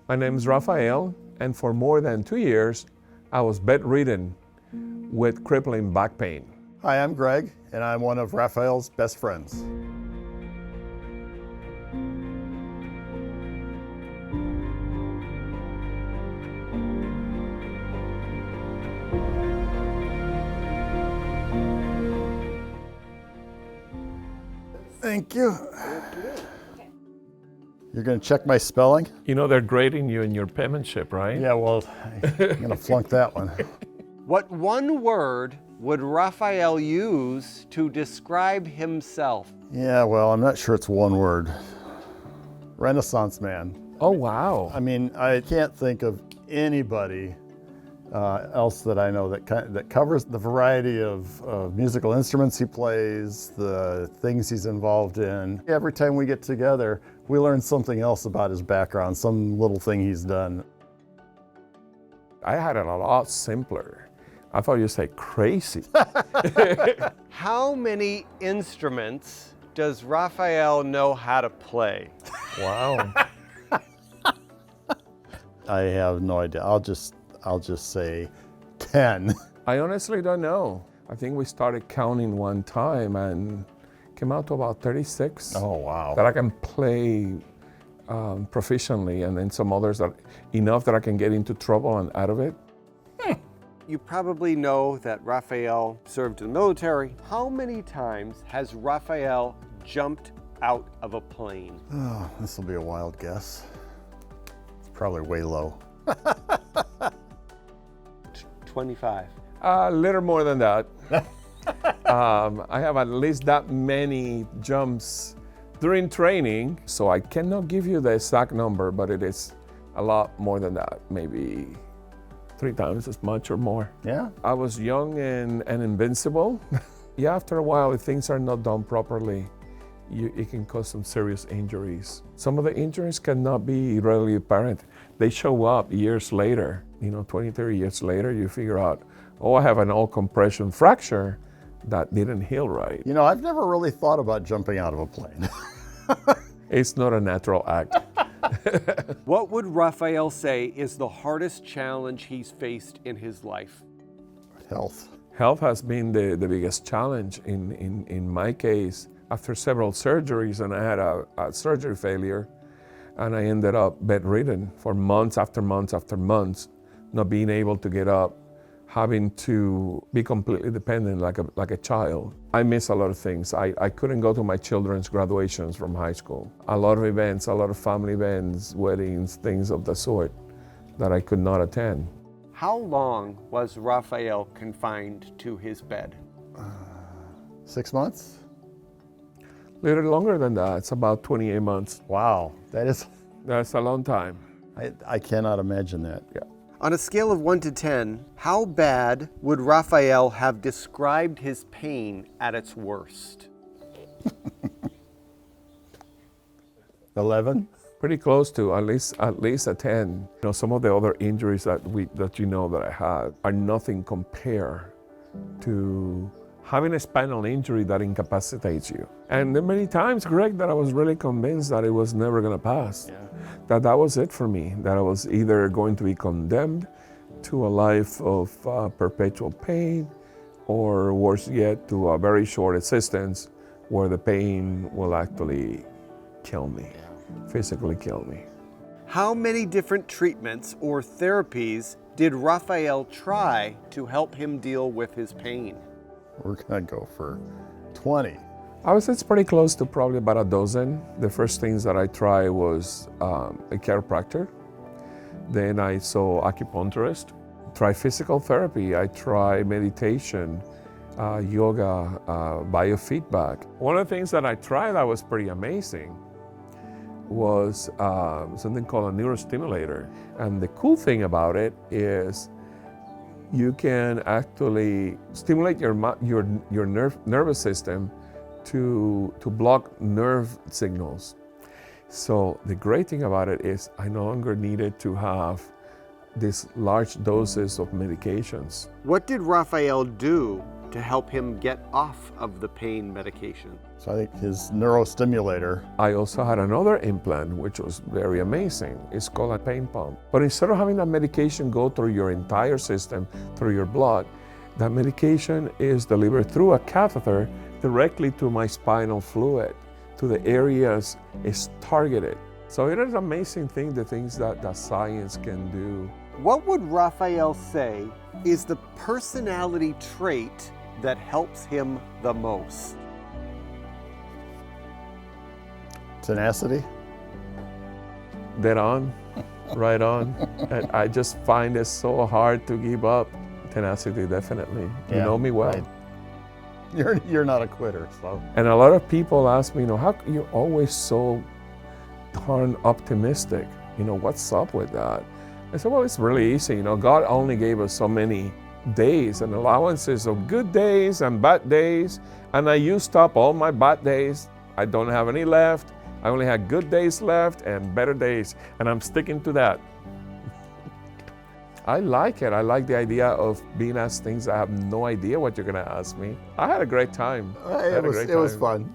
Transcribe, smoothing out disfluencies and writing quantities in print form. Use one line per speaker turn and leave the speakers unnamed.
My name is Raphael, and for more than 2 years, I was bedridden with crippling back pain.
Hi, I'm Gregg, and I'm one of Raphael's best friends. Thank you. You're going to check my spelling?
You know they're grading you in your penmanship, right?
Yeah, well, I'm going to flunk that one.
What one word would Raphael use to describe himself?
Yeah, well, I'm not sure it's one word. Renaissance man.
Oh, wow.
I mean, I can't think of anybody else that I know that covers the variety of musical instruments he plays, the things he's involved in. Every time we get together, we learn something else about his background, some little thing he's done.
I had it a lot simpler. I thought you'd say crazy.
How many instruments does Raphael know how to play?
Wow.
I have no idea. I'll just say 10.
I honestly don't know. I think we started counting one time and came out to about 36.
Oh, wow.
That I can play proficiently, and then some others that enough that I can get into trouble and out of it.
You probably know that Raphael served in the military. How many times has Raphael jumped out of a plane?
Oh, this will be a wild guess. It's probably way low.
25.
A little more than that. I have at least that many jumps during training, so I cannot give you the exact number, but it is a lot more than that, maybe 3 times as much or more.
Yeah?
I was young and invincible. Yeah, after a while, if things are not done properly, it can cause some serious injuries. Some of the injuries cannot be readily apparent. They show up years later. 20, 30 years later, you figure out, oh, I have an all compression fracture that didn't heal right.
I've never really thought about jumping out of a plane.
It's not a natural act.
What would Raphael say is the hardest challenge he's faced in his life?
Health.
Health has been the biggest challenge in my case. After several surgeries, and I had a surgery failure, and I ended up bedridden for months after months after months, not being able to get up, having to be completely dependent like a child. I miss a lot of things. I couldn't go to my children's graduations from high school. A lot of events, a lot of family events, weddings, things of the sort that I could not attend.
How long was Raphael confined to his bed?
6 months?
A little longer than that. It's about 28 months.
Wow,
That's a long time.
I cannot imagine that.
Yeah.
On a scale of 1 to 10, how bad would Raphael have described his pain at its worst?
11?
Pretty close to at least a 10. Some of the other injuries that I had are nothing compared to having a spinal injury that incapacitates you. And there are many times, Gregg, that I was really convinced that it was never going to pass. Yeah. That was it for me, that I was either going to be condemned to a life of perpetual pain, or worse yet, to a very short existence where the pain will actually kill me, physically kill me.
How many different treatments or therapies did Raphael try to help him deal with his pain?
We're going to go for 20.
I would say it's pretty close to probably about a dozen. The first things that I tried was a chiropractor. Then I saw acupuncturist. Try physical therapy. I try meditation, yoga, biofeedback. One of the things that I tried that was pretty amazing was something called a neurostimulator. And the cool thing about it is you can actually stimulate your nervous system to block nerve signals. So the great thing about it is I no longer needed to have these large doses of medications.
What did Raphael do to help him get off of the pain medication?
So I think his neurostimulator.
I also had another implant, which was very amazing. It's called a pain pump. But instead of having that medication go through your entire system, through your blood, that medication is delivered through a catheter directly to my spinal fluid, to the areas it's targeted. So it is an amazing thing, the things that science can do.
What would Raphael say is the personality trait that helps him the most?
Tenacity.
Dead on, right on. And I just find it so hard to give up. Tenacity, definitely. You know me well.
Right. You're not a quitter, so.
And a lot of people ask me, how you're always so darn optimistic? What's up with that? I said, well, it's really easy. God only gave us so many days and allowances of good days and bad days. And I used up all my bad days. I don't have any left. I only had good days left and better days. And I'm sticking to that. I like it. I like the idea of being asked things I have no idea what you're going to ask me. I had a great time.
It was fun.